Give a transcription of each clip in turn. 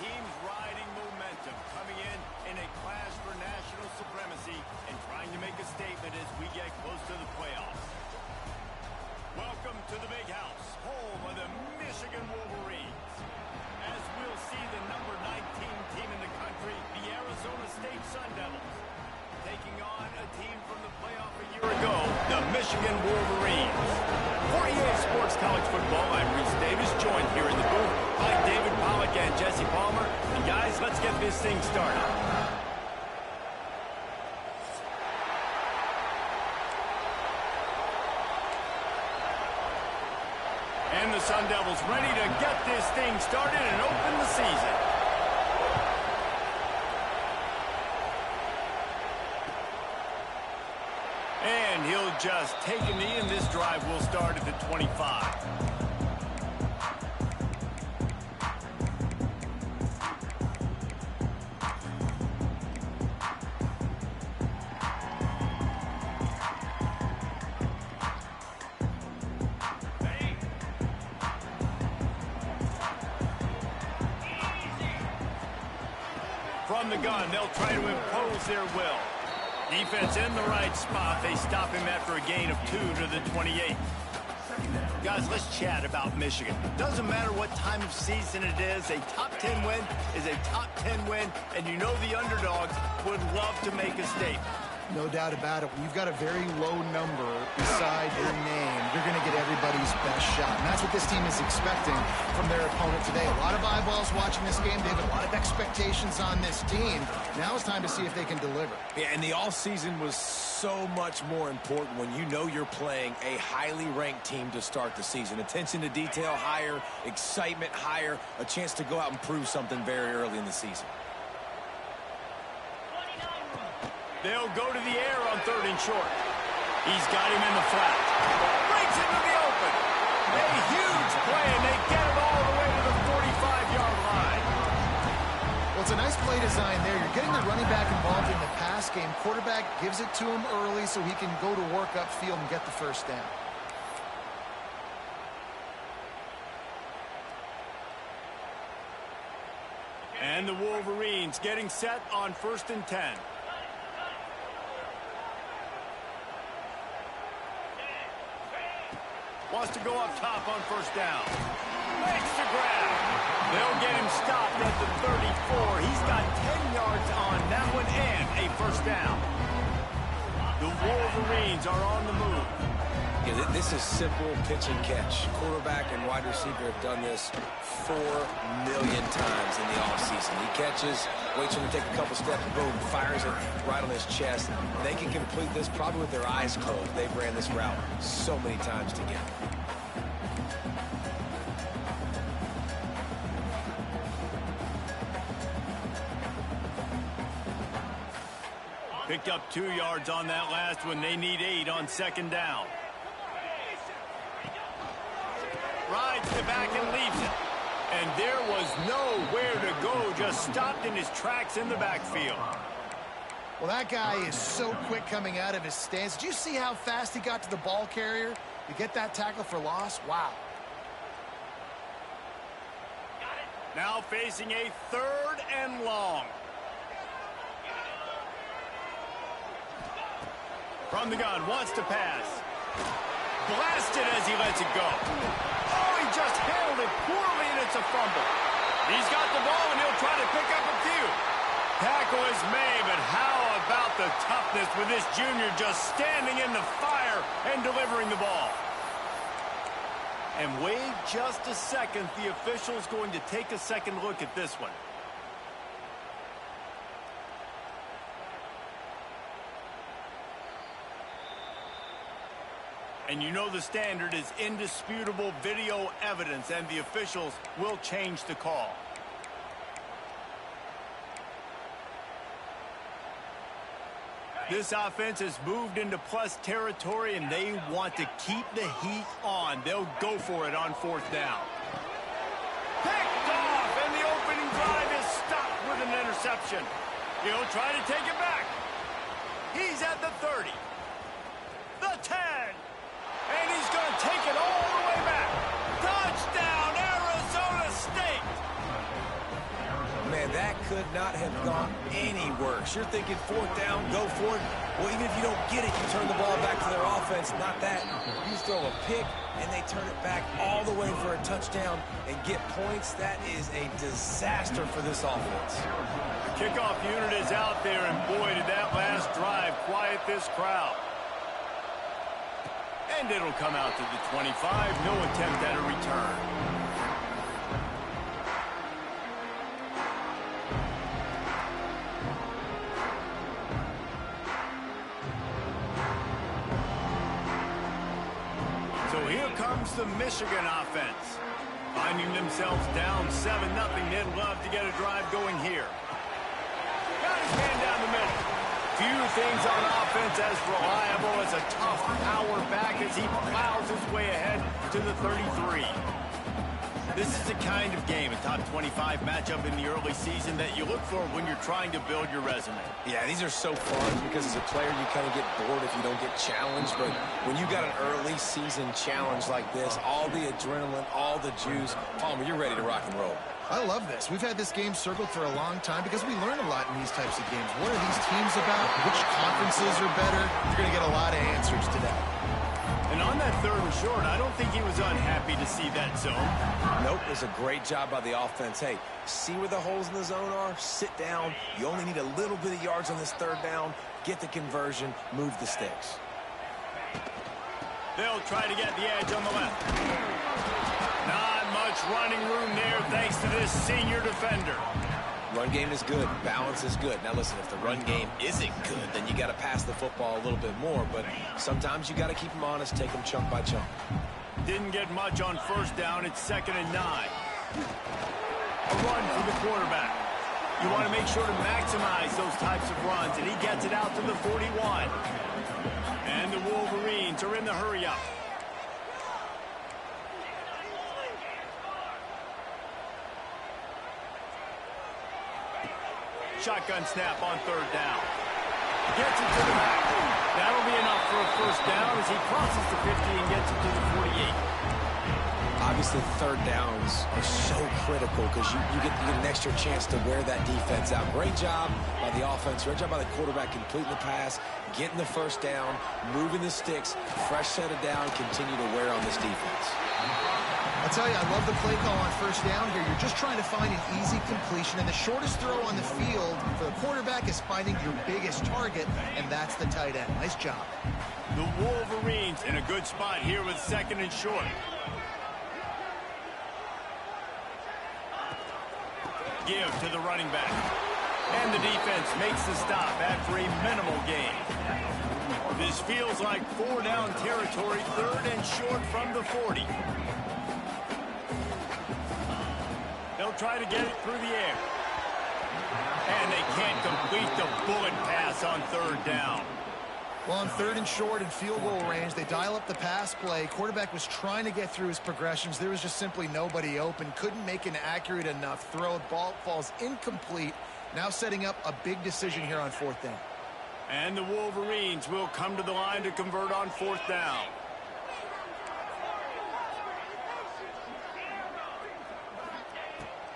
teams riding momentum, coming in a clash for national supremacy and trying to make a statement as we get close to the playoffs. Welcome to the Big House, home of the Michigan Wolverines. As we'll see the number 19 team in the country, the Arizona State Sun Devils, taking on a team from the playoff a year ago, the Michigan Wolverines. For EA Sports College Football, I'm Reese Davis, joined here in the booth by David Pollack and Jesse Palmer. And guys, let's get this thing started. And the Sun Devils ready to get this thing started and open the season. And he'll just take a knee, and this drive will start at the 25. From the gun, they'll try to impose their will. Defense in the right spot. They stop him after a gain of 2 to the 28. Guys, let's chat about Michigan. Doesn't matter what time of season it is, a top 10 win is a top 10 win, and you know the underdogs would love to make a statement. No doubt about it. When you've got a very low number beside your name, you're going to get everybody's best shot. And that's what this team is expecting from their opponent today. A lot of eyeballs watching this game. They have a lot of expectations on this team. Now it's time to see if they can deliver. Yeah, and the all-season was so much more important when you know you're playing a highly ranked team to start the season. Attention to detail higher, excitement higher, a chance to go out and prove something very early in the season. They'll go to the air on 3rd and short. He's got him in the flat. Breaks into the open. A huge play, and they get it all the way to the 45-yard line. Well, it's a nice play design there. You're getting the running back involved in the pass game. Quarterback gives it to him early so he can go to work upfield and get the first down. And the Wolverines getting set on 1st and 10. Wants to go up top on 1st down. Makes the grab. They'll get him stopped at the 34. He's got 10 yards on that one and a 1st down. The Wolverines are on the move. Yeah, this is simple pitch and catch. Quarterback and wide receiver have done this 4 million times in the offseason. He catches, waits for him to take a couple steps, boom, fires it right on his chest. They can complete this probably with their eyes closed. They've ran this route so many times together. Picked up 2 yards on that last one. They need 8 on 2nd down. Rides it back and leaves it. And there was nowhere to go, just stopped in his tracks in the backfield. Well, that guy is so quick coming out of his stance. Did you see how fast he got to the ball carrier to get that tackle for loss? Wow. Now facing a 3rd and long. From the gun, wants to pass. Blasted as he lets it go. Oh, he just handled it poorly, and it's a fumble. He's got the ball, and he'll try to pick up a few. Tackle is made, but how about the toughness with this junior just standing in the fire and delivering the ball? And wait just a second. The official's going to take a second look at this one. And you know the standard is indisputable video evidence, and the officials will change the call. This offense has moved into plus territory, and they want to keep the heat on. They'll go for it on 4th down. Picked off, and the opening drive is stopped with an interception. He'll try to take it back. He's at the 30. The 10. And he's going to take it all the way back. Touchdown, Arizona State. could not have gone any worse. You're thinking fourth down, go for it. Well, even if you don't get it, you turn the ball back to their offense. Not that. You throw a pick, and they turn it back all the way for a touchdown and get points. That is a disaster for this offense. The kickoff unit is out there, and boy, did that last drive quiet this crowd. And it'll come out to the 25. No attempt at a return. So here comes the Michigan offense. Finding themselves down 7-0, they'd love to get a drive going here. Got his man down the middle. Few things on offense as reliable as a tough power back as he plows his way ahead to the 33. This is the kind of game, a top 25 matchup in the early season that you look for when you're trying to build your resume. Yeah, these are so fun because as a player you kind of get bored if you don't get challenged. But when you got an early season challenge like this, all the adrenaline, all the juice, Palmer, you're ready to rock and roll. I love this. We've had this game circled for a long time because we learn a lot in these types of games. What are these teams about? Which conferences are better? You're going to get a lot of answers today. And on that 3rd and short, I don't think he was unhappy to see that zone. Nope, it was a great job by the offense. Hey, see where the holes in the zone are? Sit down. You only need a little bit of yards on this 3rd down. Get the conversion. Move the sticks. They'll try to get the edge on the left. Not much running room there thanks to this senior defender. Run game is good. Balance is good. Now, listen, if the run game isn't good, then you got to pass the football a little bit more. But sometimes you got to keep them honest, take them chunk by chunk. Didn't get much on 1st down. It's 2nd and 9. A run for the quarterback. You want to make sure to maximize those types of runs, and he gets it out to the 41. And the Wolverines are in the hurry-up. Shotgun snap on 3rd down. Gets it to the back. That'll be enough for a 1st down as he crosses the 50 and gets it to the 48. Obviously, 3rd downs are so critical because you get an extra chance to wear that defense out. Great job by the offense. Great job by the quarterback completing the pass, getting the 1st down, moving the sticks, fresh set of down, continue to wear on this defense. I'll tell you, I love the play call on 1st down here. You're just trying to find an easy completion, and the shortest throw on the field for the quarterback is finding your biggest target, and that's the tight end. Nice job. The Wolverines in a good spot here with 2nd and short. Give to the running back. And the defense makes the stop after a minimal gain. This feels like 4-down territory, 3rd and short from the 40. They'll try to get it through the air. And they can't complete the bullet pass on 3rd down. Well, on 3rd and short and field goal range, they dial up the pass play. Quarterback was trying to get through his progressions. There was just simply nobody open. Couldn't make an accurate enough throw. Ball falls incomplete. Now setting up a big decision here on 4th down. And the Wolverines will come to the line to convert on 4th down.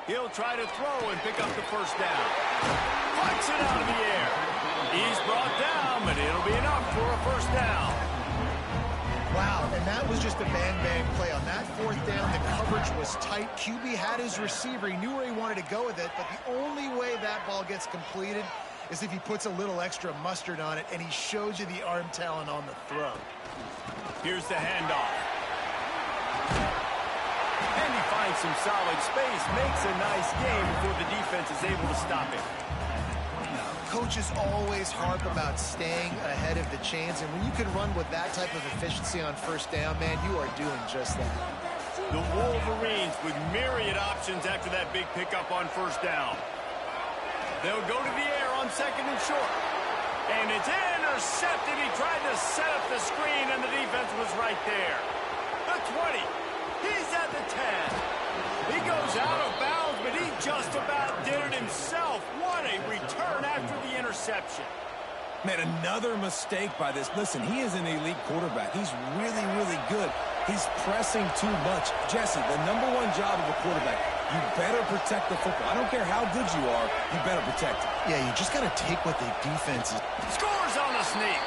He'll try to throw and pick up the 1st down. Flicks it out of the air. He's brought down, but it'll be enough for a 1st down. Wow, and that was just a bang-bang play. On that 4th down, the coverage was tight. QB had his receiver. He knew where he wanted to go with it, but the only way that ball gets completed is if he puts a little extra mustard on it, and he shows you the arm talent on the throw. Here's the handoff. And he finds some solid space, makes a nice game before the defense is able to stop it. Coaches always harp about staying ahead of the chains, and when you can run with that type of efficiency on 1st down, man, you are doing just that. The Wolverines with myriad options after that big pickup on 1st down. They'll go to the air on 2nd and short. And it's intercepted. He tried to set up the screen, and the defense was right there. The 20. He's at the 10. He goes out of bounds, but he just about did it himself. What a return after the interception. Man, another mistake by this. Listen, he is an elite quarterback. He's really, really good. He's pressing too much. Jesse, the #1 job of a quarterback, You better protect the football. I don't care how good you are, you better protect it. Yeah, you just got to take what the defense is. Scores on the sneak.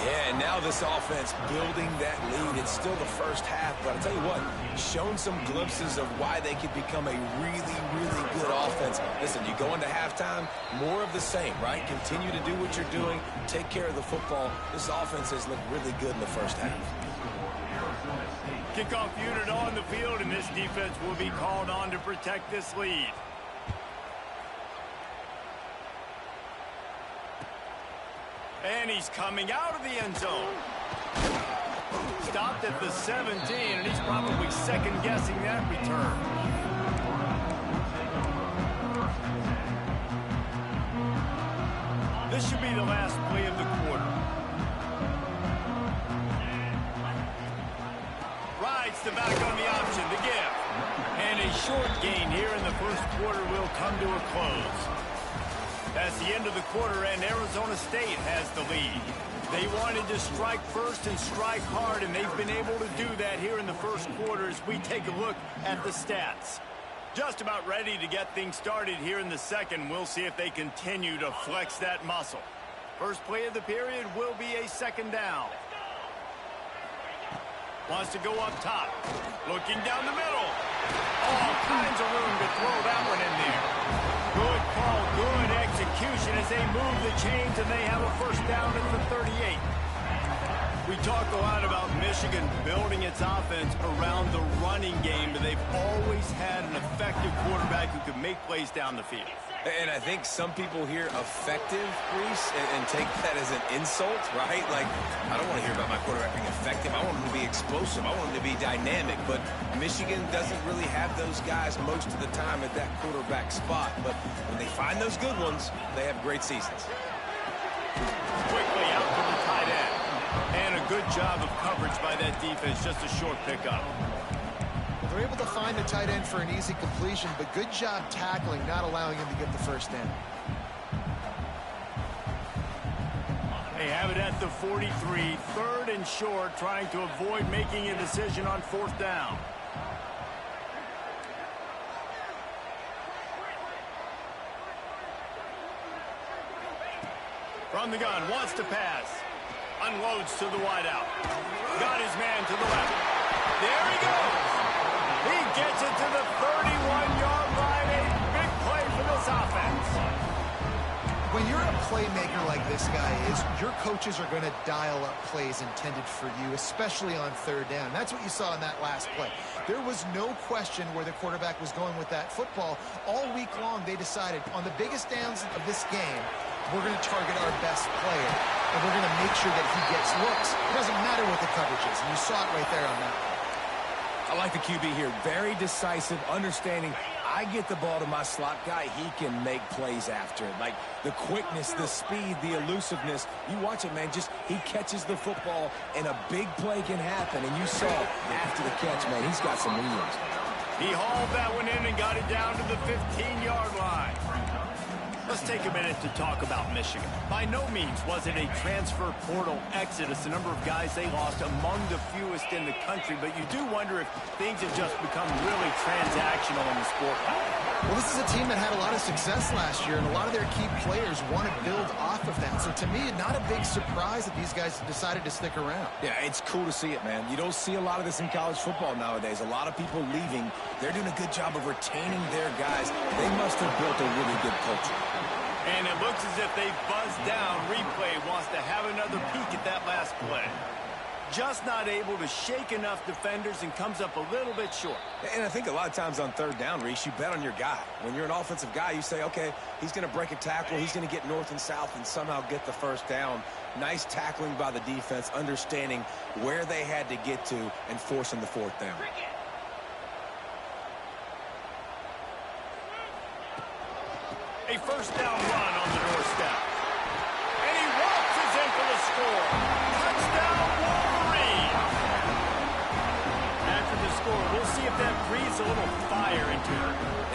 Yeah, and now this offense building that lead. It's still the first half, but I'll tell you what, shown some glimpses of why they could become a really, really good offense. Listen, you go into halftime, more of the same, right? Continue to do what you're doing, take care of the football. This offense has looked really good in the first half. Kickoff unit on the field, and this defense will be called on to protect this lead. And he's coming out of the end zone. Stopped at the 17, and he's probably second-guessing that return. This should be the last play of the quarter. Rides the back on the option, the give. And a short gain here in the first quarter will come to a close. That's the end of the quarter, and Arizona State has the lead. They wanted to strike first and strike hard, and they've been able to do that here in the first quarter as we take a look at the stats. Just about ready to get things started here in the second. We'll see if they continue to flex that muscle. First play of the period will be a second down. Wants to go up top. Looking down the middle. All kinds of room to throw that one in there. Good call, good execution as they move the chains, and they have a first down at the 38. We talk a lot about Michigan building its offense around the running game, but they've always had an effective quarterback who can make plays down the field. And I think some people hear effective, Reese, and take that as an insult, right? Like, I don't want to hear about my quarterback being effective. I want him to be explosive. I want him to be dynamic. But Michigan doesn't really have those guys most of the time at that quarterback spot. But when they find those good ones, they have great seasons. Quickly out to the tight end. And a good job of coverage by that defense. Just a short pickup. They're able to find the tight end for an easy completion, but good job tackling, not allowing him to get the first down. They have it at the 43, third and short, trying to avoid making a decision on fourth down. From the gun, wants to pass. Unloads to the wideout. Got his man to the left. There he goes. He gets it to the 31-yard line. A big play for this offense. When you're a playmaker like this guy is, your coaches are going to dial up plays intended for you, especially on third down. That's what you saw in that last play. There was no question where the quarterback was going with that football. All week long, they decided on the biggest downs of this game, we're going to target our best player, and we're going to make sure that he gets looks. It doesn't matter what the coverage is, and you saw it right there on that. I like the QB here. Very decisive, understanding I get the ball to my slot guy, he can make plays after it. Like the quickness, the speed, the elusiveness. You watch it, man, just he catches the football and a big play can happen. And you saw after the catch, man, he's got some wheels. He hauled that one in and got it down to the 15-yard line. Let's take a minute to talk about Michigan. By no means was it a transfer portal exodus. The number of guys they lost among the fewest in the country, but you do wonder if things have just become really transactional in the sport. Well, this is a team that had a lot of success last year, and a lot of their key players want to build off of that. So to me, not a big surprise that these guys decided to stick around. Yeah, it's cool to see it, man. You don't see a lot of this in college football nowadays. A lot of people leaving. They're doing a good job of retaining their guys. They must have built a really good culture. And it looks as if they've buzzed down. Replay wants to have another peek at that last play. Just not able to shake enough defenders and comes up a little bit short. And I think a lot of times on third down, Reese, you bet on your guy. When you're an offensive guy, you say, okay, he's going to break a tackle, he's going to get north and south and somehow get the first down. Nice tackling by the defense, understanding where they had to get to and forcing the fourth down. A first down run on the doorstep. And he waltzes in for the score. Touchdown, Wolverine. After the score, we'll see if that breathes a little fire into her.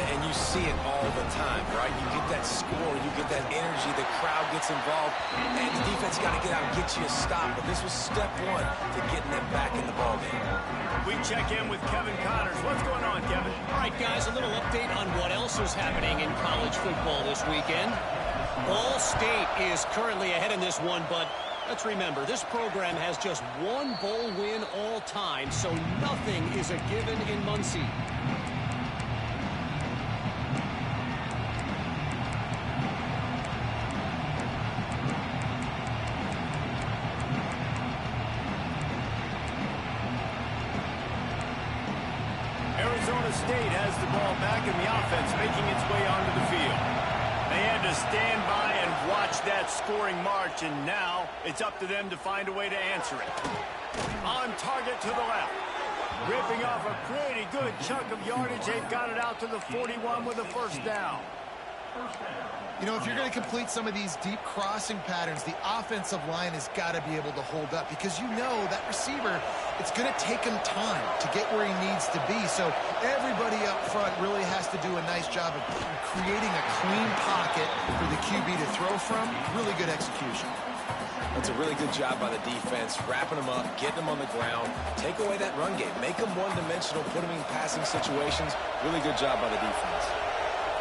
And you see it all the time, right? You get that score, you get that energy, the crowd gets involved, and the defense got to get out and get you a stop. But this was step one to getting them back in the ballgame. We check in with Kevin Connors. What's going on, Kevin? All right, guys, a little update on what else is happening in college football this weekend. Ball State is currently ahead in this one, but let's remember, this program has just one bowl win all time, so nothing is a given in Muncie. Arizona State has the ball back in the offense, making its way onto the field. They had to stand by and watch that scoring march, and now it's up to them to find a way to answer it. On target to the left. Ripping off a pretty good chunk of yardage. They've got it out to the 41 with a first down. You know, if you're going to complete some of these deep crossing patterns, the offensive line has got to be able to hold up because you know that receiver, it's going to take him time to get where he needs to be. So everybody up front really has to do a nice job of creating a clean pocket for the QB to throw from. Really good execution. That's a really good job by the defense, wrapping them up, getting them on the ground, take away that run game, make them one-dimensional, put them in passing situations. Really good job by the defense.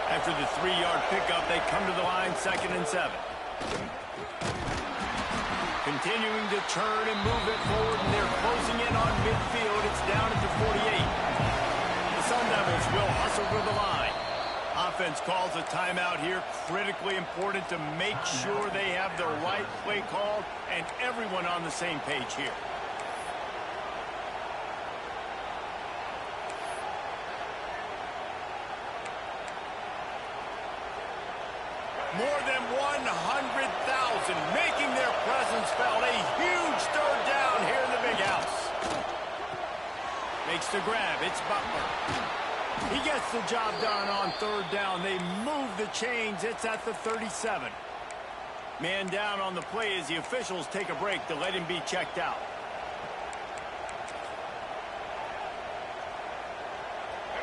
After the 3-yard pickup, they come to the line, 2nd and 7. Continuing to turn and move it forward, and they're closing in on midfield. It's down at the 48. The Sun Devils will hustle to the line. Offense calls a timeout here. Critically important to make sure they have the right play called and everyone on the same page here. More than 100,000 making their presence felt. A huge third down here in the big house. Makes the grab. It's Butler. He gets the job done on third down. They move the chains. It's at the 37. Man down on the play as the officials take a break to let him be checked out.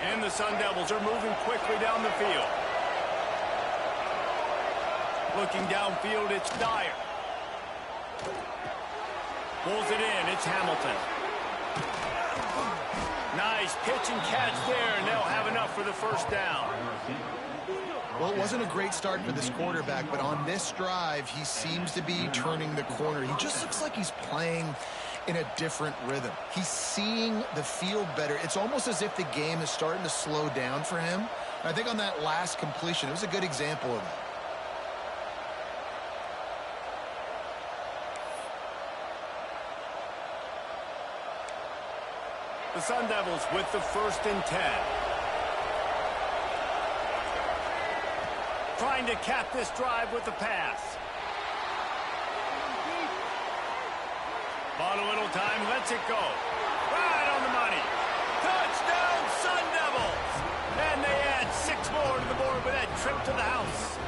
And the Sun Devils are moving quickly down the field. Looking downfield, it's Dyer. Pulls it in, it's Hamilton. Nice pitch and catch there, and they'll have enough for the first down. Well, it wasn't a great start for this quarterback, but on this drive, he seems to be turning the corner. He just looks like he's playing in a different rhythm. He's seeing the field better. It's almost as if the game is starting to slow down for him. I think on that last completion, it was a good example of that. The Sun Devils with the 1st and 10. Trying to cap this drive with the pass. Bought a little time, lets it go. Right on the money. Touchdown, Sun Devils! And they add 6 more to the board with that trip to the house.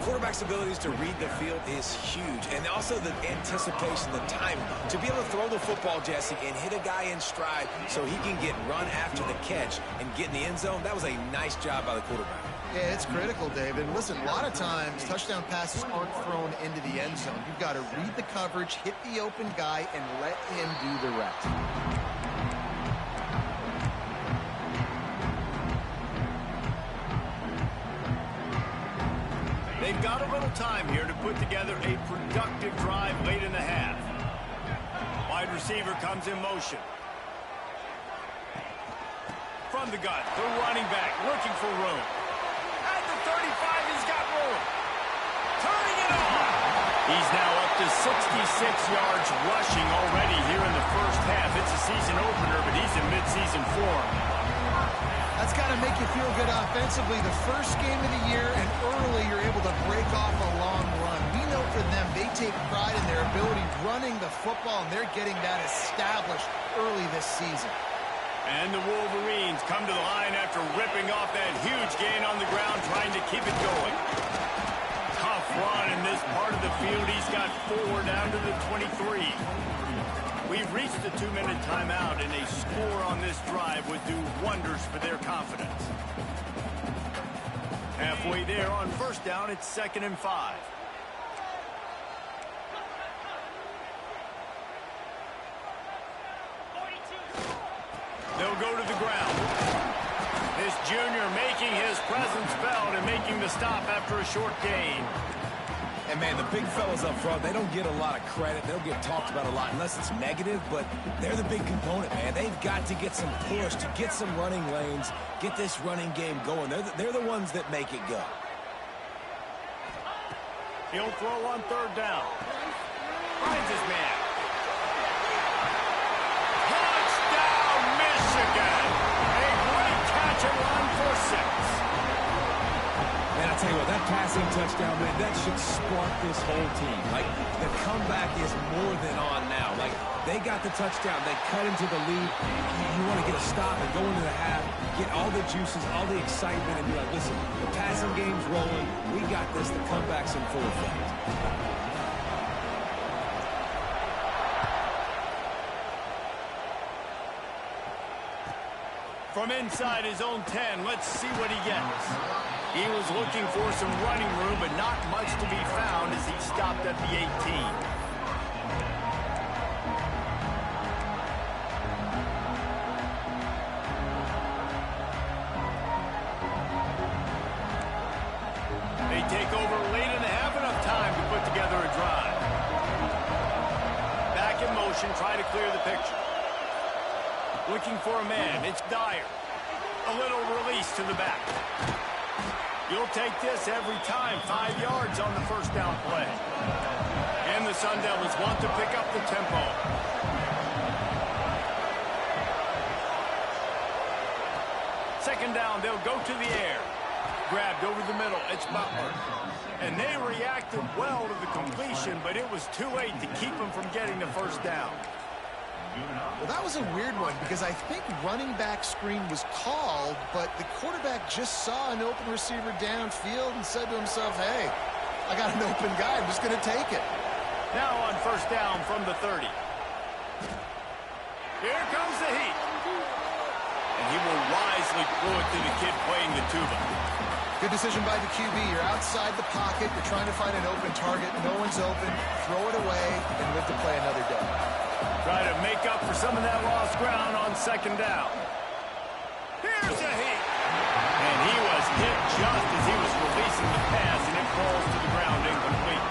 Quarterback's abilities to read the field is huge, and also the anticipation, the timing. To be able to throw the football, Jesse, and hit a guy in stride so he can get run after the catch and get in the end zone, that was a nice job by the quarterback. Yeah, it's critical, David. Listen, a lot of times touchdown passes aren't thrown into the end zone. You've got to read the coverage, hit the open guy, and let him do the rest. They've got a little time here to put together a productive drive late in the half. Wide receiver comes in motion. From the gun, the running back looking for room. At the 35, he's got room. Turning it on. He's now up to 66 yards rushing already here in the first half. It's a season opener, but he's in midseason form. That's got to make you feel good offensively. The first game of the year, and early you're able to break off a long run. We know for them, they take pride in their ability running the football, and they're getting that established early this season. And the Wolverines come to the line after ripping off that huge gain on the ground, trying to keep it going. Tough run in this part of the field. He's got 4 down to the 23. We've reached the 2-minute timeout, and a score on this drive would do wonders for their confidence. Halfway there on first down, it's 2nd and 5. They'll go to the ground. This junior making his presence felt and making the stop after a short gain. And, man, the big fellas up front, they don't get a lot of credit. They don't get talked about a lot unless it's negative, but they're the big component, man. They've got to get some push, to get some running lanes, get this running game going. They're the ones that make it go. He'll throw on 3rd down. Finds his man. Touchdown, Michigan! A great catch and run for 6. Man, I tell you what, that passing touchdown, man, that should spark this whole team. Like, the comeback is more than on now. Like, they got the touchdown. They cut into the lead. You want to get a stop and go into the half, get all the juices, all the excitement, and be like, listen, the passing game's rolling. We got this. The comeback's in full effect. From inside his own 10, let's see what he gets. He was looking for some running room, but not much to be found as he stopped at the 18. They take over late in the half, enough time to put together a drive. Back in motion, try to clear the picture. Looking for a man. It's Dyer. A little release to the back. You'll take this every time. 5 yards on the first down play. And the Sun Devils want to pick up the tempo. Second down, they'll go to the air. Grabbed over the middle. It's Butler. And they reacted well to the completion, but it was too late to keep them from getting the first down. Well, that was a weird one because I think running back screen was called, but the quarterback just saw an open receiver downfield and said to himself, hey, I got an open guy. I'm just going to take it. Now on first down from the 30. Here comes the heat. And he will wisely throw it to the kid playing the tuba. Good decision by the QB. You're outside the pocket. You're trying to find an open target. No one's open. Throw it away and live to play another day. Try to make up for some of that lost ground on second down. Here's a hit. And he was hit just as he was releasing the pass, and it falls to the ground incomplete.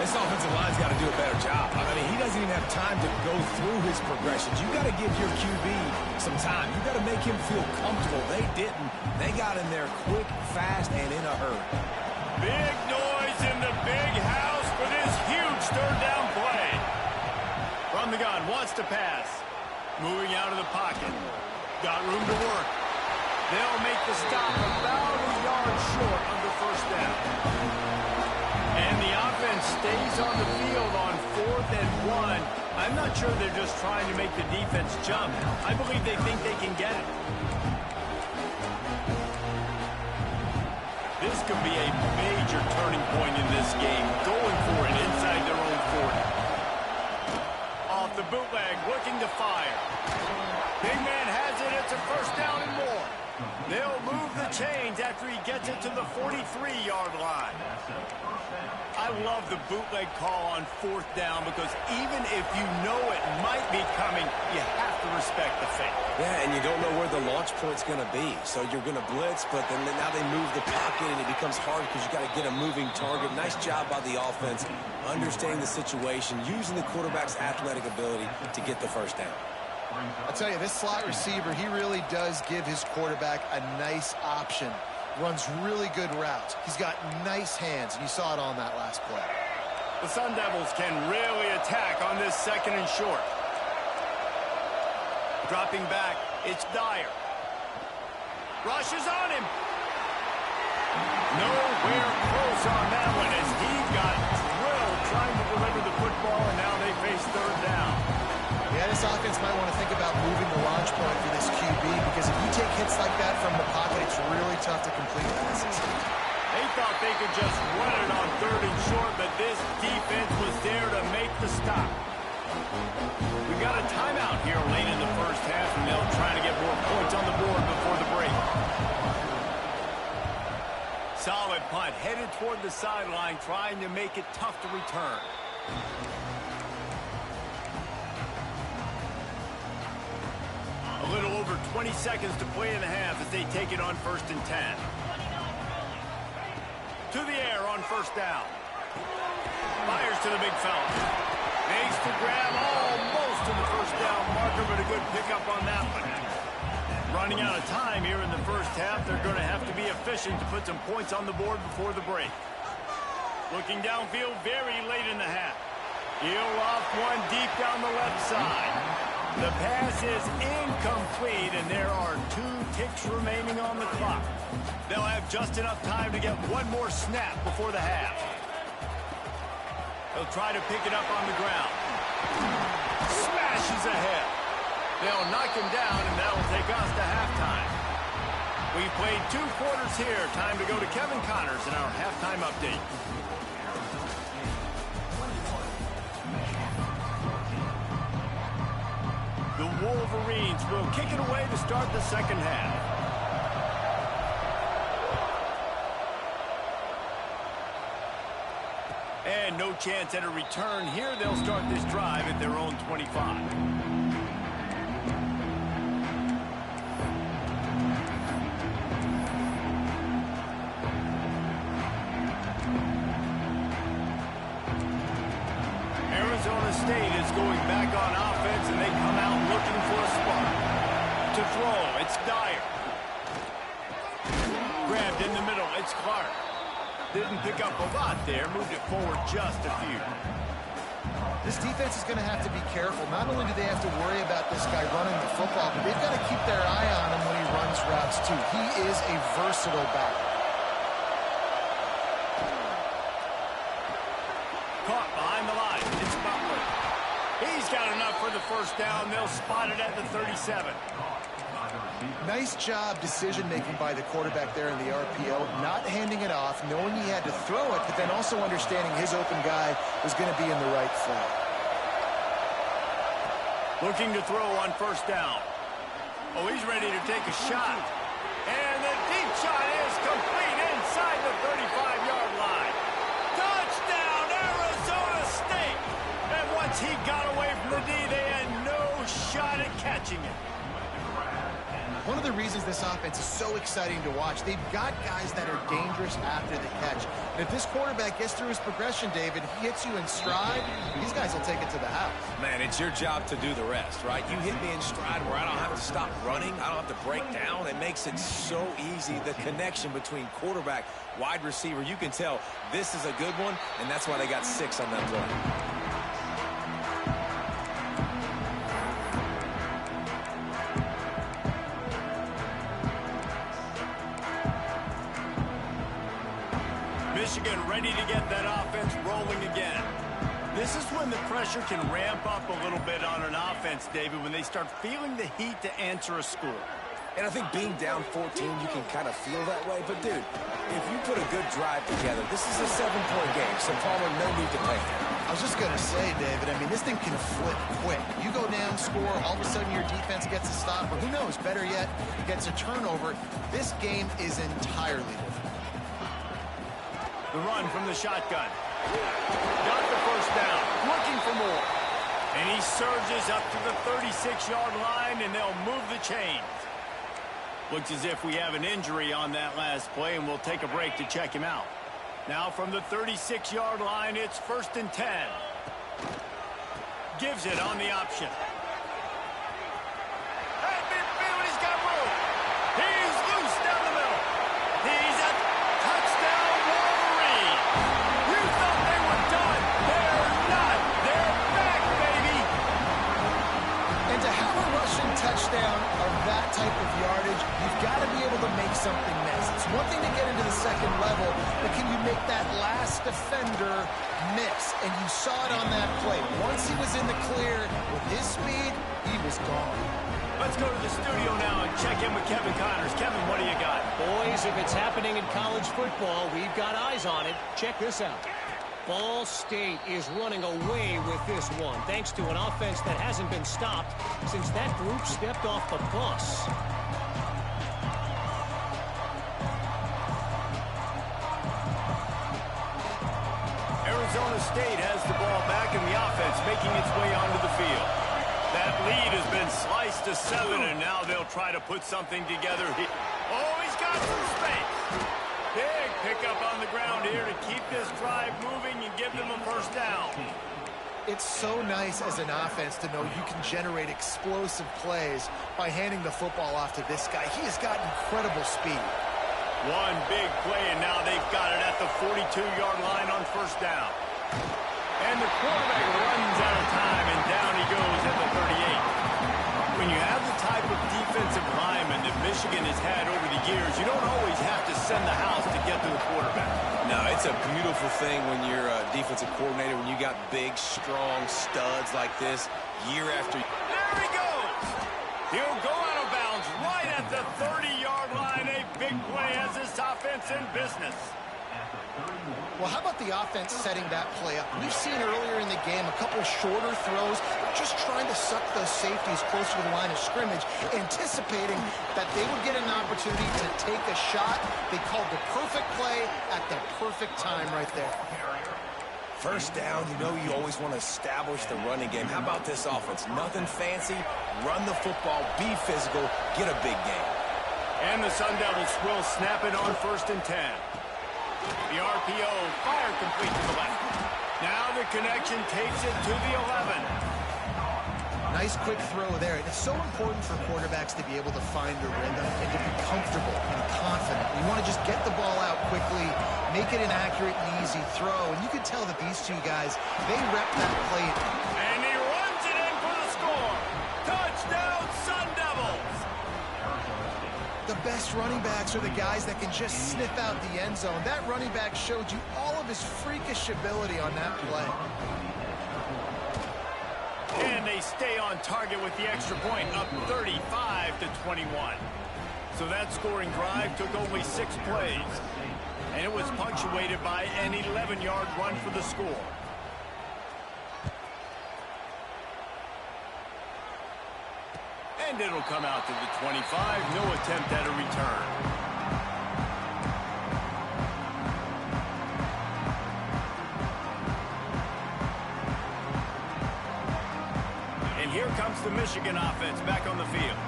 This offensive line's got to do a better job. I mean, he doesn't even have time to go through his progressions. You got to give your QB some time. You got to make him feel comfortable. They didn't. They got in there quick, fast, and in a hurry. Big noise in the big house for this huge third down play. From the gun, wants to pass. Moving out of the pocket. Got room to work. They'll make the stop about a yard short of the first down. And the offense stays on the field on 4th and 1. I'm not sure they're just trying to make the defense jump. I believe they think they can get it. This could be a major turning point in this game. Going for it inside their own 40. Off the bootleg, looking to fire. Big man has it. It's a first down and more. They'll move the chains after he gets it to the 43-yard line. I love the bootleg call on 4th down because even if you know it might be coming, you have to respect the fake. Yeah, and you don't know where the launch point's going to be. So you're going to blitz, but then now they move the pocket, and it becomes hard because you got to get a moving target. Nice job by the offense, understanding the situation, using the quarterback's athletic ability to get the first down. I'll tell you, this slot receiver, he really does give his quarterback a nice option. Runs really good routes. He's got nice hands, and you saw it on that last play. The Sun Devils can really attack on this 2nd and short. Dropping back, it's Dyer. Rushes on him. Nowhere close on that one as he got drilled trying to deliver the football, and now they face 3rd down. Yeah, this offense might want to think about moving the launch point for this QB because if you take hits like that from the pocket, it's really tough to complete passes. They thought they could just run it on 3rd and short, but this defense was there to make the stop. We got a timeout here late in the first half, and they'll try to get more points on the board before the break. Solid punt, headed toward the sideline, trying to make it tough to return. A little over 20 seconds to play in the half as they take it on 1st and 10. To the air on 1st down. Fires to the big fella. Makes the grab almost to the 1st down marker, but a good pickup on that one. Running out of time here in the 1st half, they're going to have to be efficient to put some points on the board before the break. Looking downfield very late in the half. He'll off one deep down the left side. The pass is incomplete, and there are 2 ticks remaining on the clock. They'll have just enough time to get one more snap before the half. They'll try to pick it up on the ground. Smashes ahead. They'll knock him down, and that'll take us to halftime. We've played 2 quarters here. Time to go to Kevin Connors in our halftime update. The Wolverines will kick it away to start the 2nd half. And no chance at a return here. They'll start this drive at their own 25. Arizona State is going back on offense, and they come out looking for a spark. To throw, it's Dyer. Grabbed in the middle, it's Clark. Didn't pick up a lot there, moved it forward just a few. This defense is going to have to be careful. Not only do they have to worry about this guy running the football, but they've got to keep their eye on him when he runs routes too. He is a versatile back. Caught behind the line. It's Butler. He's got enough for the 1st down. They'll spot it at the 37. Nice job decision-making by the quarterback there in the RPO, not handing it off, knowing he had to throw it, but then also understanding his open guy was going to be in the right flat. Looking to throw on 1st down. Oh, he's ready to take a shot. And the deep shot is complete inside the 35-yard line. Touchdown, Arizona State! And once he got away from the D, they had no shot at catching it. One of the reasons this offense is so exciting to watch, they've got guys that are dangerous after the catch. And if this quarterback gets through his progression, David, he hits you in stride, these guys will take it to the house. Man, it's your job to do the rest, right? You hit me in stride where I don't have to stop running. I don't have to break down. It makes it so easy. The connection between quarterback, wide receiver, you can tell this is a good one, and that's why they got 6 on that play. Michigan ready to get that offense rolling again. This is when the pressure can ramp up a little bit on an offense, David, when they start feeling the heat to answer a score. And I think being down 14, you can kind of feel that way. But, dude, if you put a good drive together, this is a 7-point game, so Palmer, no need to panic. I was just going to say, David, I mean, this thing can flip quick. You go down, score, all of a sudden your defense gets a stop, or who knows, better yet, gets a turnover. This game is entirely different. The run from the shotgun. Got the 1st down, looking for more. And he surges up to the 36-yard line, and they'll move the chains. Looks as if we have an injury on that last play, and we'll take a break to check him out. Now from the 36-yard line, it's 1st and 10. Gives it on the option. At midfield, he's got room. He's loose down the middle. He's a touchdown, Wolverine. You thought they were done. They're not. They're back, baby. And to have a rushing touchdown of that type of yardage, you've got to be able to make something miss. It's one thing to get into the 2nd level, but can you make that last defender miss? And you saw it on that play. Once he was in the clear with his speed, he was gone. Let's go to the studio now and check in with Kevin Connors. Kevin, what do you got? Boys, if it's happening in college football, we've got eyes on it. Check this out. Ball State is running away with this one, thanks to an offense that hasn't been stopped since that group stepped off the bus. Arizona State has the ball back in the offense, making its way onto the field. That lead has been sliced to 7, and now they'll try to put something together. Oh, he's got some space. Big pickup on the ground here to keep this drive moving and give them a first down. It's so nice as an offense to know you can generate explosive plays by handing the football off to this guy. He has got incredible speed. One big play, and now they've got it at the 42-yard line on first down. And the quarterback runs out of time, and down he goes at the 38. When you have the type of defensive lineman that Michigan has had over the years, you don't always have to send the house to get to the quarterback. No, it's a beautiful thing when you're a defensive coordinator, when you got big, strong studs like this year after year. There he goes. He'll go out of bounds right at the 30-yard line. A big play has this offense in business. Well, how about the offense setting that play up? We've seen earlier in the game a couple shorter throws, just trying to suck those safeties closer to the line of scrimmage, anticipating that they would get an opportunity to take a shot. They called the perfect play at the perfect time right there. First down, you know you always want to establish the running game. How about this offense? Nothing fancy. Run the football, be physical, get a big game. And the Sun Devils will snap it on 1st and 10. The RPO, fire complete to the left. Now the connection takes it to the 11. Nice quick throw there. It's so important for quarterbacks to be able to find a rhythm and to be comfortable and confident. You want to just get the ball out quickly, make it an accurate and easy throw. And you can tell that these two guys, they rep that play. And he runs it in for the score. Touchdown, Sun Devils. The best running backs are the guys that can just sniff out the end zone. That running back showed you all of his freakish ability on that play. And they stay on target with the extra point, up 35-21. So that scoring drive took only 6 plays. And it was punctuated by an 11-yard run for the score. And it'll come out to the 25. No attempt at a return. And here comes the Michigan offense back on the field.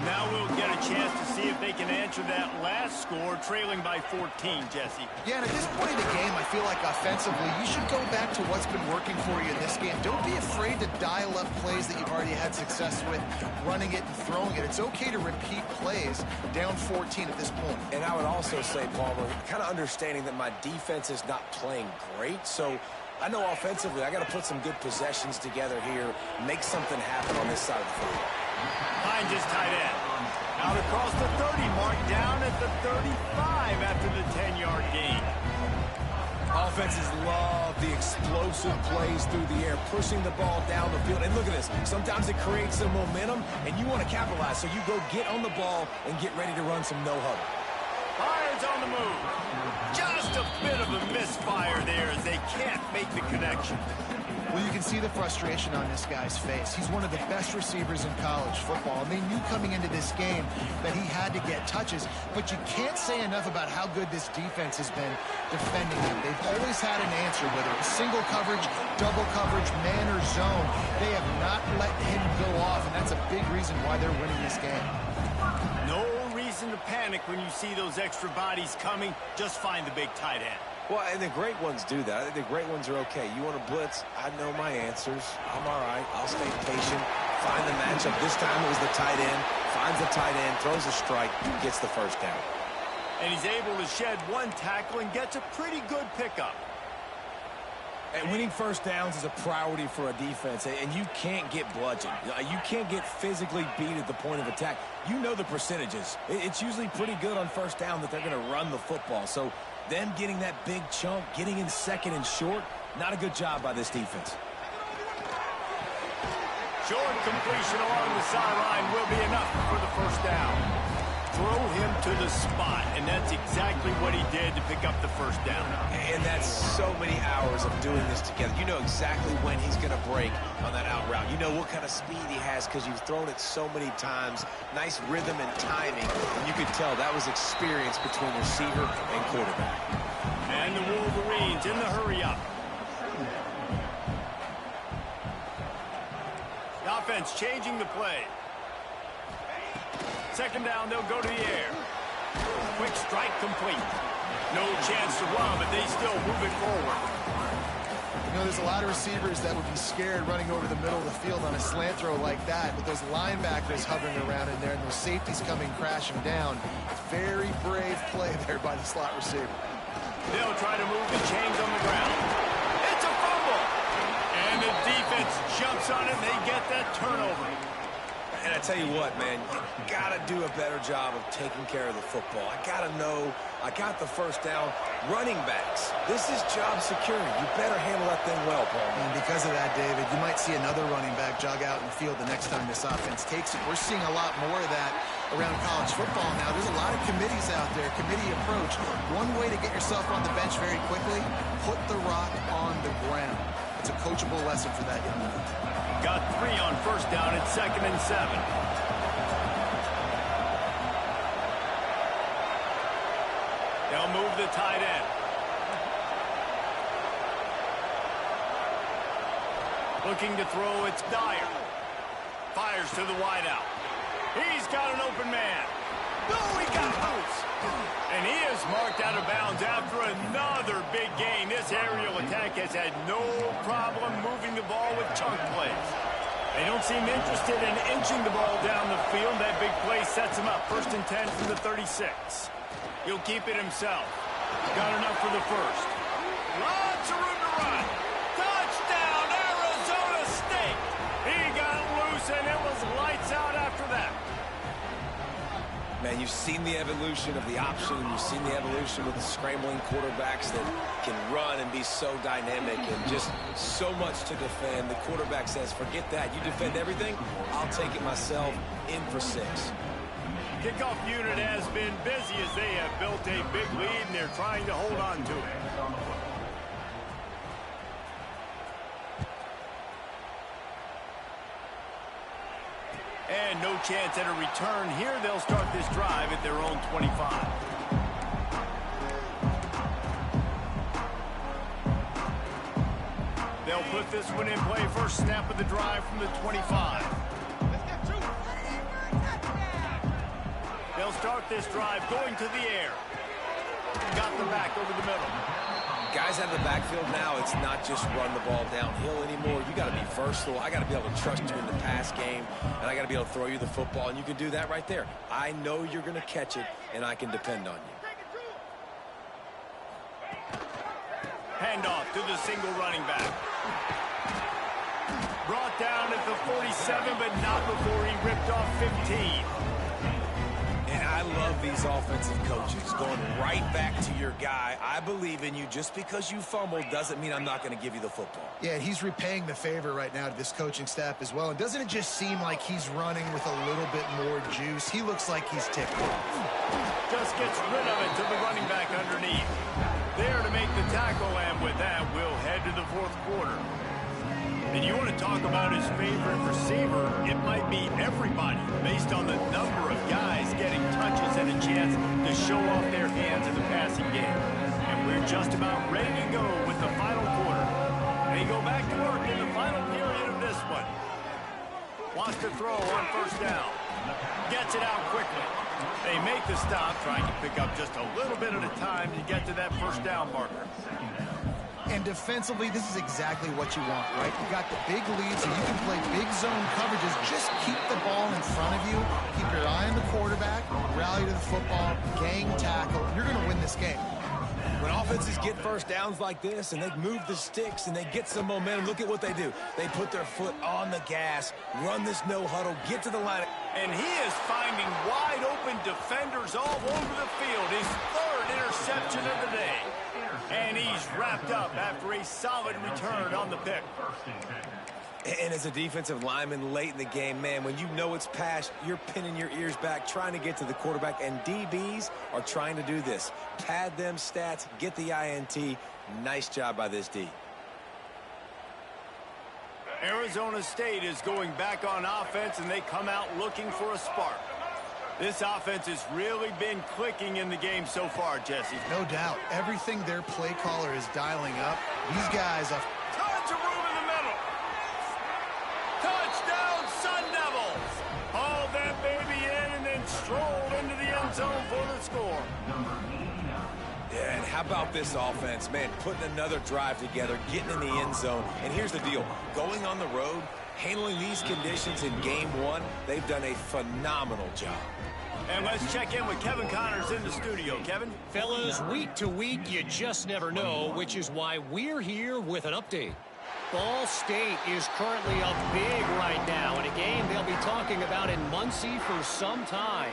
Now we'll get a chance to see if they can answer that last score, trailing by 14, Jesse. Yeah, and at this point in the game, I feel like offensively, you should go back to what's been working for you in this game. Don't be afraid to dial up plays that you've already had success with, running it and throwing it. It's okay to repeat plays down 14 at this point. And I would also say, Palmer, kind of understanding that my defense is not playing great, so I know offensively I got to put some good possessions together here, make something happen on this side of the field. Finds his tight end. Out across the 30 mark, down at the 35 after the 10-yard gain. Offenses love the explosive plays through the air, pushing the ball down the field. And look at this. Sometimes it creates some momentum, and you want to capitalize. So you go get on the ball and get ready to run some no-huddle. Fire's on the move. Just a bit of a misfire there as they can't make the connection. Well, you can see the frustration on this guy's face. He's one of the best receivers in college football, and they knew coming into this game that he had to get touches, but you can't say enough about how good this defense has been defending him. They've always had an answer, whether it's single coverage, double coverage, man or zone. They have not let him go off, and that's a big reason why they're winning this game. No reason to panic when you see those extra bodies coming. Just find the big tight end. Well, and the great ones do that. I think the great ones are okay. You want to blitz? I know my answers. I'm all right. I'll stay patient. Find the matchup. This time it was the tight end. Finds the tight end, throws a strike, gets the first down. And he's able to shed one tackle and gets a pretty good pickup. And winning first downs is a priority for a defense, and you can't get bludgeoned. You can't get physically beat at the point of attack. You know the percentages. It's usually pretty good on first down that they're going to run the football. So them getting that big chunk, getting in second and short, not a good job by this defense. Short completion along the sideline will be enough for the first down. Throw him to the spot, and that's exactly what he did to pick up the first down. And that's so many hours of doing this together. You know exactly when he's going to break on that out route. You know what kind of speed he has because you've thrown it so many times. Nice rhythm and timing. And you could tell that was experience between receiver and quarterback. And the Wolverines in the hurry up. defense changing the play. Second down, they'll go to the air. Quick strike complete. No chance to run, but they still move it forward. You know, there's a lot of receivers that would be scared running over the middle of the field on a slant throw like that, with those linebackers hovering around in there and those safeties coming crashing down. Very brave play there by the slot receiver. They'll try to move the chains on the ground. It's a fumble! And the defense jumps on it, and they get that turnover. And I tell you what, man, you got to do a better job of taking care of the football. I got to know I got the first down. Running backs, this is job security. You better handle that thing well, Paul. And because of that, David, you might see another running back jog out in the field the next time this offense takes it. We're seeing a lot more of that around college football now. There's a lot of committees out there, committee approach. One way to get yourself on the bench very quickly, put the rock on the ground. It's a coachable lesson for that young man. Got 3 on first down at 2nd and 7. They'll move the tight end. Looking to throw, it's Dyer. Fires to the wideout. He's got an open man. No, he got loose. And he is marked out of bounds after another big gain. This aerial attack has had no problem moving the ball with chunk plays. They don't seem interested in inching the ball down the field. That big play sets him up. 1st and 10 from the 36. He'll keep it himself. Got enough for the first. Lots of room to run. Touchdown, Arizona State. He got loose, and it was lights out after that. Man, you've seen the evolution of the option. You've seen the evolution with the scrambling quarterbacks that can run and be so dynamic and just so much to defend. The quarterback says, forget that. You defend everything, I'll take it myself. In for 6. Kickoff unit has been busy as they have built a big lead, and they're trying to hold on to it. And no chance at a return here. They'll start this drive at their own 25. They'll put this one in play. First snap of the drive from the 25. They'll start this drive going to the air. Got the back over the middle. Guys out of the backfield now, it's not just run the ball downhill anymore. You got to be versatile. I got to be able to trust you in the pass game, and I got to be able to throw you the football, and you can do that right there. I know you're going to catch it, and I can depend on you. Handoff to the single running back. Brought down at the 47, but not before he ripped off 15. And I love these offensive coaches going right back to your guy. I believe in you. Just because you fumbled doesn't mean I'm not going to give you the football. Yeah, he's repaying the favor right now to this coaching staff as well. And doesn't it just seem like he's running with a little bit more juice? He looks like he's ticked off. Just gets rid of it to the running back underneath. There to make the tackle, and with that, we'll head to the 4th quarter. And you want to talk about his favorite receiver, it might be everybody, based on the number of guys getting touches and a chance to show off their hands in the passing game. And we're just about ready to go with the final quarter. They go back to work in the final period of this one. Wants to throw on first down. Gets it out quickly. They make the stop, trying to pick up just a little bit at a time to get to that first down marker. And defensively, this is exactly what you want, right? You got the big lead, so you can play big zone coverages. Just keep the ball in front of you. Keep your eye on the quarterback. Rally to the football. Gang tackle. You're going to win this game. When offenses get first downs like this and they move the sticks and they get some momentum, look at what they do. They put their foot on the gas, run this no huddle, get to the line. And he is finding wide open defenders all over the field. His 3rd interception of the day. And he's wrapped up after a solid return on the pick. And as a defensive lineman late in the game, man, when you know it's past, you're pinning your ears back, trying to get to the quarterback, and DBs are trying to do this. Pad them stats, get the INT. Nice job by this D. Arizona State is going back on offense, and they come out looking for a spark. This offense has really been clicking in the game so far, Jesse. No doubt. Everything their play caller is dialing up. These guys are... Tons of room in the middle. Touchdown, Sun Devils! Hauled that baby in and then strolled into the end zone for the score. Yeah, and how about this offense, man, putting another drive together, getting in the end zone. And here's the deal, going on the road, handling these conditions in game one, they've done a phenomenal job. And let's check in with Kevin Connors in the studio. Kevin? Fellas, week to week, you just never know, which is why we're here with an update. Ball State is currently up big right now in a game they'll be talking about in Muncie for some time.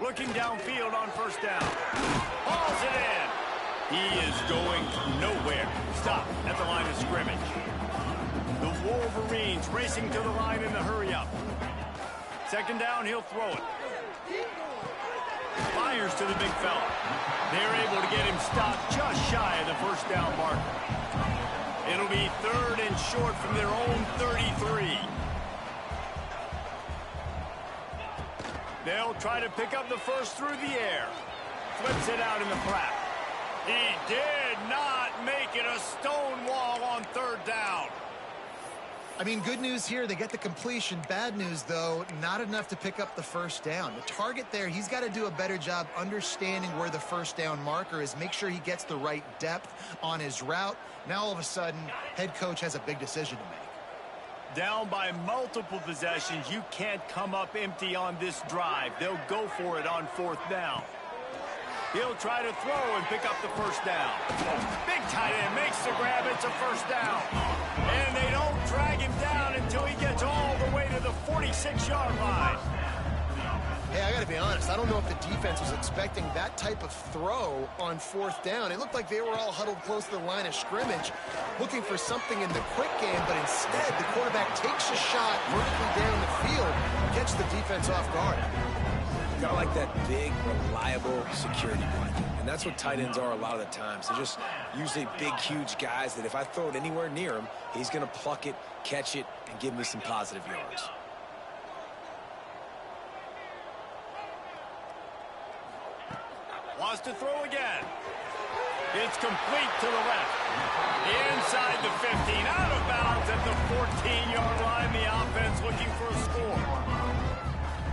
Looking downfield on first down. Hauls it in. He is going nowhere. Stop at the line of scrimmage. The Wolverines racing to the line in the hurry-up. Second down, he'll throw it. Fires to the big fella. They're able to get him stopped just shy of the first down marker. It'll be third and short from their own 33. They'll try to pick up the first through the air. Flips it out in the flat. He did not make it a stone wall on third down. I mean, good news here, they get the completion. Bad news, though, not enough to pick up the first down. The target there, he's got to do a better job understanding where the first down marker is, make sure he gets the right depth on his route. Now, all of a sudden, head coach has a big decision to make. Down by multiple possessions, you can't come up empty on this drive. They'll go for it on fourth down. He'll try to throw and pick up the first down. Big tight end makes the grab. It's a first down. And they don't drag him down until he gets all the way to the 46-yard line. Hey, I got to be honest. I don't know if the defense was expecting that type of throw on fourth down. It looked like they were all huddled close to the line of scrimmage, looking for something in the quick game, but instead the quarterback takes a shot vertically down the field, gets the defense off guard. Kind of like that big, reliable security blanket. And that's what tight ends are a lot of the times. They're just usually big, huge guys that if I throw it anywhere near him, he's going to pluck it, catch it, and give me some positive yards. Wants to throw again. It's complete to the left. Inside the 15, out of bounds at the 14-yard line. The offense looking for a score.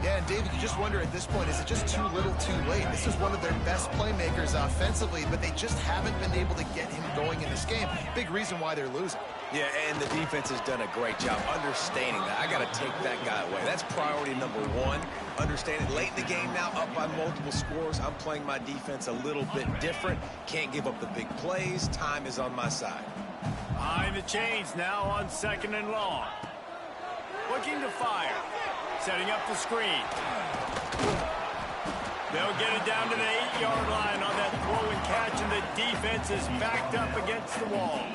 Yeah, and David, you just wonder at this point, is it just too little too late? This is one of their best playmakers offensively, but they just haven't been able to get him going in this game. Big reason why they're losing. Yeah, and the defense has done a great job understanding that. I got to take that guy away. That's priority number one. Understand it late in the game now, up by multiple scores. I'm playing my defense a little bit different. Can't give up the big plays. Time is on my side. Behind the chains now on second and long. Looking to fire. Setting up the screen. They'll get it down to the 8-yard line on that throw and catch, and the defense is backed up against the wall.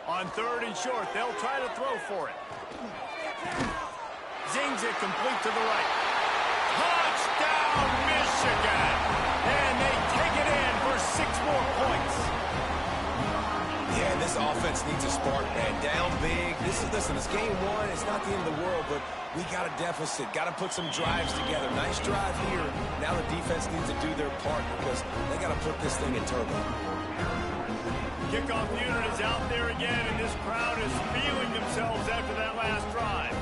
On third and short, they'll try to throw for it. Zings it complete to the right. Touchdown, Michigan! And they take it in for 6 more points. Yeah, this offense needs a spark, man. Down big. Listen, it's game one. It's not the end of the world, but we got a deficit. Got to put some drives together. Nice drive here. Now the defense needs to do their part because they got to put this thing in turbo. Kickoff unit is out there again, and this crowd is feeling themselves after that last drive.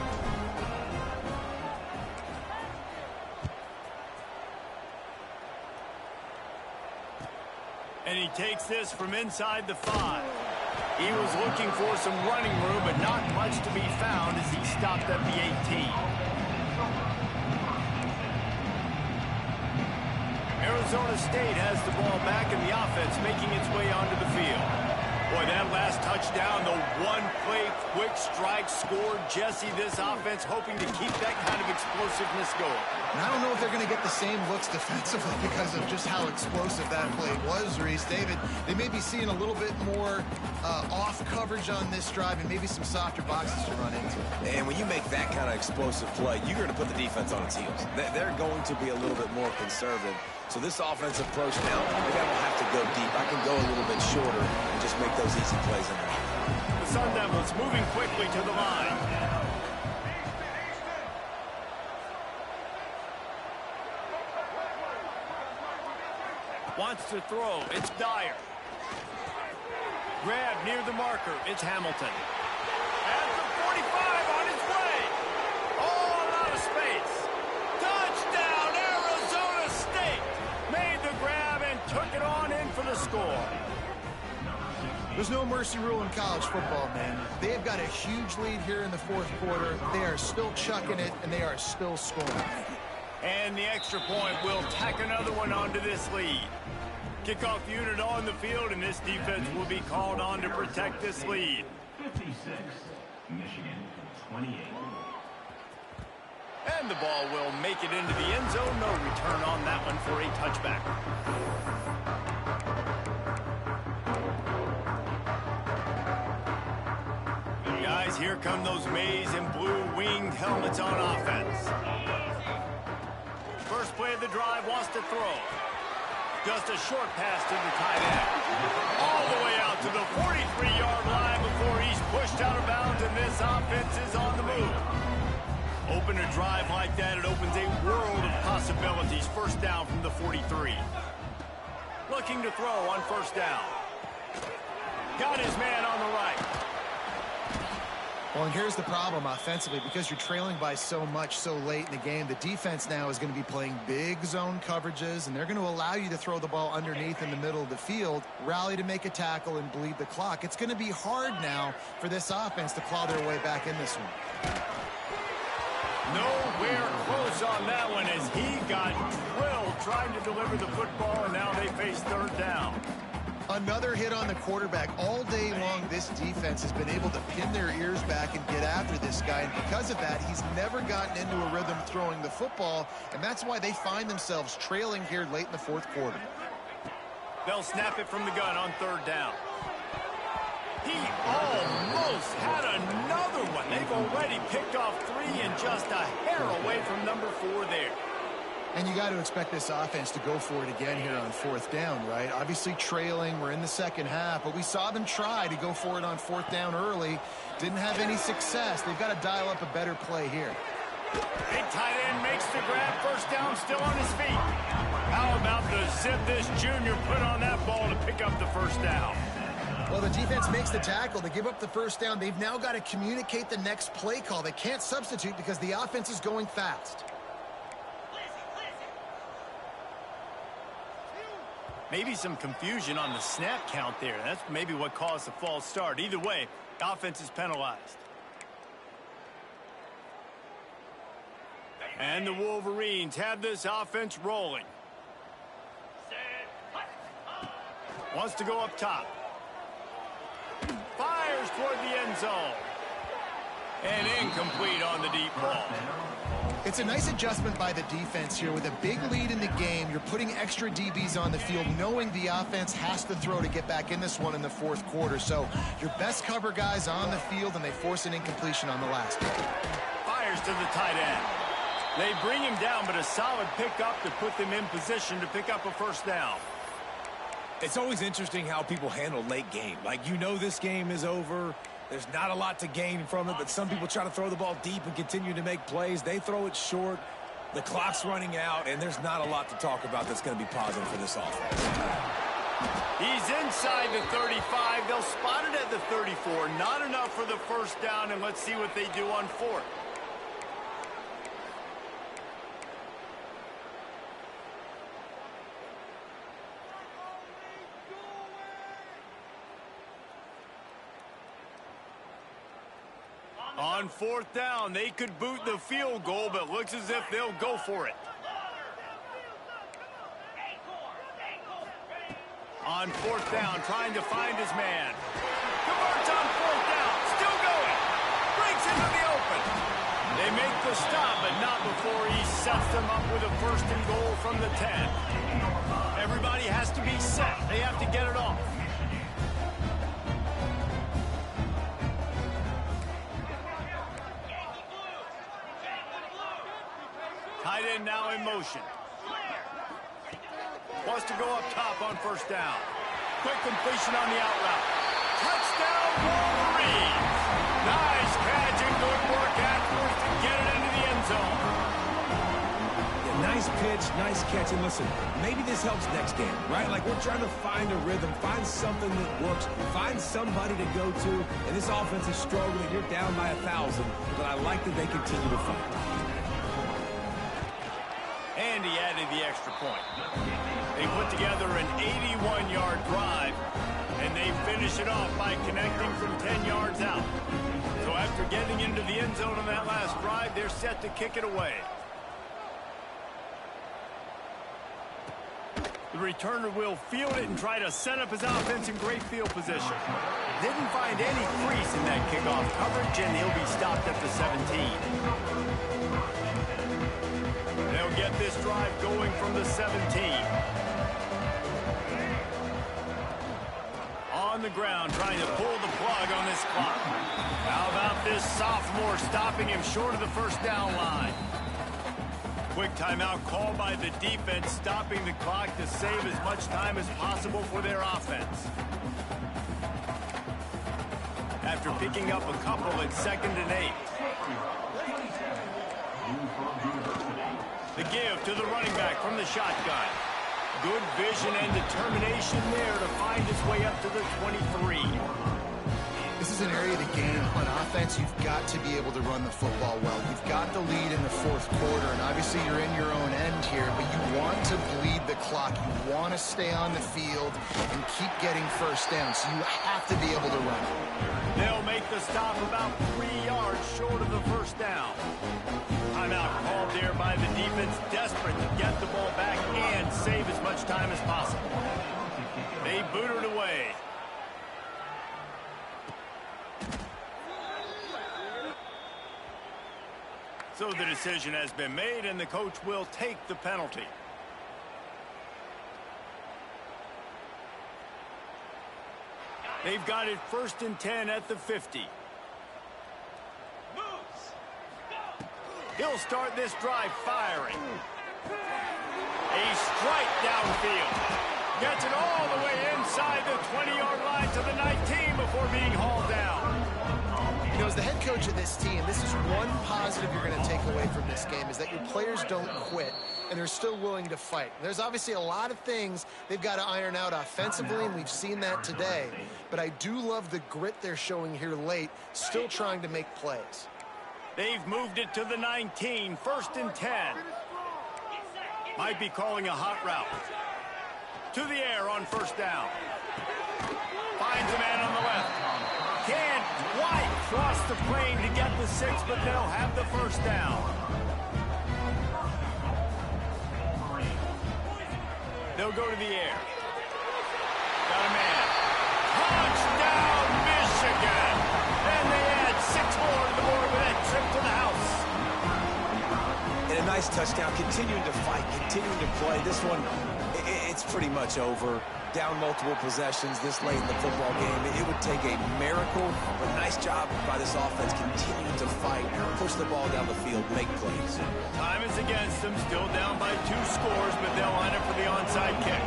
And he takes this from inside the 5. He was looking for some running room, but not much to be found as he stopped at the 18. Arizona State has the ball back, and the offense making its way onto the field. Boy, that last touchdown, the one-play quick strike scored. Jesse, this offense hoping to keep that kind of explosiveness going. And I don't know if they're going to get the same looks defensively because of just how explosive that play was, Reese. David, they may be seeing a little bit more off coverage on this drive and maybe some softer boxes to run into. And when you make that kind of explosive play, you're going to put the defense on its heels. They're going to be a little bit more conservative. So this offensive approach now, maybe I don't have to go deep. I can go a little bit shorter and just make those easy plays in there. The Sun Devils moving quickly to the line. Wants to throw. It's Dyer. Grab near the marker. It's Hamilton. At the 45 on his way. All out of space. Touchdown, Arizona State. Made the grab and took it on in for the score. There's no mercy rule in college football, man. They have got a huge lead here in the fourth quarter. They are still chucking it, and they are still scoring. And the extra point will tack another one onto this lead. Kickoff unit on the field, and this defense will be called on to protect this lead. 56, Michigan, 28. And the ball will make it into the end zone. No return on that one for a touchback. Guys, here come those maize and blue winged helmets on offense. First play of the drive, wants to throw. Just a short pass to the tight end. All the way out to the 43-yard line before he's pushed out of bounds, and this offense is on the move. Open a drive like that, it opens a world of possibilities. First down from the 43. Looking to throw on first down. Got his man on the right. Well, and here's the problem offensively. Because you're trailing by so much so late in the game, the defense now is going to be playing big zone coverages, and they're going to allow you to throw the ball underneath in the middle of the field, rally to make a tackle, and bleed the clock. It's going to be hard now for this offense to claw their way back in this one. Nowhere close on that one as he got drilled trying to deliver the football, and now they face third down. Another hit on the quarterback. All day long, this defense has been able to pin their ears back and get after this guy, and because of that, he's never gotten into a rhythm throwing the football, and that's why they find themselves trailing here late in the fourth quarter. They'll snap it from the gun on third down. He almost had another one. They've already picked off three and just a hair away from number 4 there. And you got to expect this offense to go for it again here on fourth down, right? Obviously trailing, we're in the second half, but we saw them try to go for it on fourth down early. Didn't have any success. They've got to dial up a better play here. Big tight end makes the grab. First down, still on his feet. How about the zip this junior put on that ball to pick up the first down? Well, the defense makes the tackle to give up the first down. They've now got to communicate the next play call. They can't substitute because the offense is going fast. Maybe some confusion on the snap count there. That's maybe what caused the false start. Either way, the offense is penalized. And the Wolverines have this offense rolling. Wants to go up top. Fires toward the end zone. And incomplete on the deep ball. It's a nice adjustment by the defense here. With a big lead in the game, you're putting extra DBs on the field, knowing the offense has to throw to get back in this one in the fourth quarter. So your best cover guys on the field, and they force an incompletion on the last play. Fires to the tight end. They bring him down, but a solid pickup to put them in position to pick up a first down. It's always interesting how people handle late game. Like, you know this game is over. There's not a lot to gain from it, but some people try to throw the ball deep and continue to make plays. They throw it short. The clock's running out, and there's not a lot to talk about that's going to be positive for this offense. He's inside the 35. They'll spot it at the 34. Not enough for the first down, and let's see what they do on fourth. On fourth down, they could boot the field goal, but looks as if they'll go for it. On fourth down, trying to find his man. Converts on fourth down, still going. Breaks into the open. They make the stop, but not before he sets them up with a first and goal from the 10. Everybody has to be set. They have to get it off. Tight end now in motion. Wants to go up top on first down. Quick completion on the out route. Touchdown, Wolverines! Nice catch and good work afterwards to get it into the end zone. Yeah, nice Nice pitch, nice catch, and listen, maybe this helps next game, right? Like, we're trying to find a rhythm, find something that works, find somebody to go to, and this offense is struggling. You're down by 1,000, but I like that they continue to fight. And he added the extra point. They put together an 81-yard drive, and they finish it off by connecting from 10 yards out. So after getting into the end zone on that last drive, they're set to kick it away. The returner will field it and try to set up his offense in great field position. Didn't find any crease in that kickoff coverage, and he'll be stopped at the 17. They'll get this drive going from the 17. On the ground, trying to pull the plug on this clock. How about this sophomore stopping him short of the first down line? Quick timeout called by the defense, stopping the clock to save as much time as possible for their offense. After picking up a couple at 2nd and 8. The give to the running back from the shotgun. Good vision and determination there to find his way up to the 23. This is an area of the game on offense. You've got to be able to run the football well. You've got the lead in the 4th quarter, and obviously you're in your own end here, but you want to bleed the clock. You want to stay on the field and keep getting first down, so you have to be able to run it. They'll make the stop about 3 yards short of the first down. Timeout called there by the defense, desperate to get the ball back and save as much time as possible. They boot it away. So the decision has been made, and the coach will take the penalty. They've got it 1st and 10 at the 50. He'll start this drive firing. A strike downfield. Gets it all the way inside the 20-yard line to the 19 before being hauled down. You know, as the head coach of this team, this is one positive you're going to take away from this game, is that your players don't quit, and they're still willing to fight. There's obviously a lot of things they've got to iron out offensively, and we've seen that today. But I do love the grit they're showing here late, still trying to make plays. They've moved it to the 19, 1st and 10. Might be calling a hot route. To the air on 1st down. Finds a man on the left. Can't quite cross the plane to get the 6, but they'll have the 1st down. They'll go to the air. Got a man. Touchdown, Michigan! And they add 6 more to the board with that trip to the house. And a nice touchdown, continuing to fight, continuing to play. This one, it's pretty much over. Down multiple possessions this late in the football game. It would take a miracle, but nice job by this offense continuing to fight, push the ball down the field, make plays. Time is against them, still down by 2 scores, but they'll line up for the onside kick.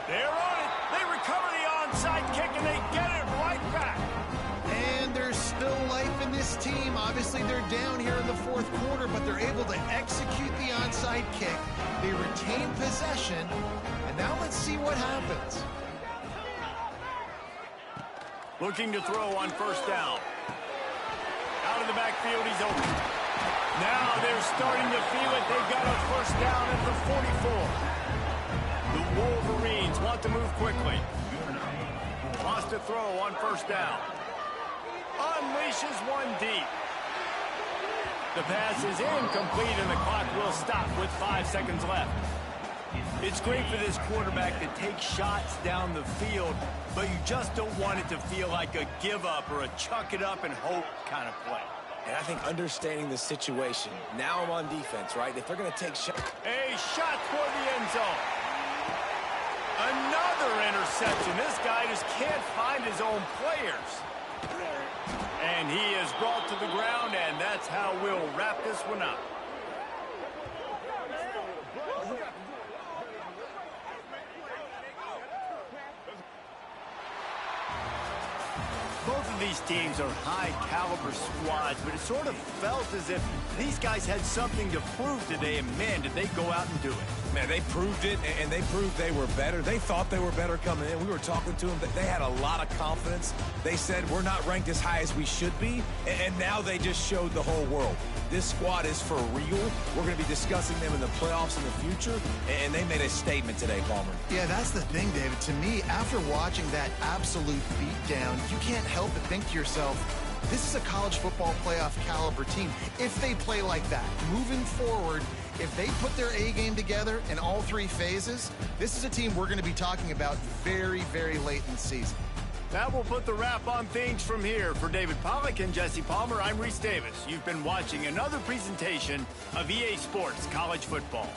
They're on it. They recover the onside kick, and they get it right back. And there's still life in this team. Obviously, they're down here in the 4th quarter, but they're able to execute the onside kick. They retain possession, and now let's see what happens. Looking to throw on 1st down. Out of the backfield, he's open. Now they're starting to feel it. They've got a 1st down at the 44. The Wolverines want to move quickly. Wants to throw on 1st down. Unleashes one deep. The pass is incomplete, and the clock will stop with 5 seconds left. It's great for this quarterback to take shots down the field, but you just don't want it to feel like a give-up or a chuck-it-up and hope kind of play. And I think understanding the situation, now I'm on defense, right? If they're going to take shots. A shot toward the end zone. Another interception. This guy just can't find his own players. And he is brought to the ground, and that's how we'll wrap this one up. Both of these teams are high-caliber squads, but it sort of felt as if these guys had something to prove today, and man, did they go out and do it. Man, they proved it, and they proved they were better. They thought they were better coming in. We were talking to them. They had a lot of confidence. They said, we're not ranked as high as we should be, and now they just showed the whole world. This squad is for real. We're going to be discussing them in the playoffs in the future, and they made a statement today, Palmer. Yeah, that's the thing, David. To me, after watching that absolute beatdown, you can't help but think to yourself, this is a college football playoff caliber team. If they play like that, moving forward, if they put their A game together in all three phases, this is a team we're going to be talking about very, very late in the season. That will put the wrap on things from here. For David Pollack and Jesse Palmer, I'm Reese Davis. You've been watching another presentation of EA Sports College Football.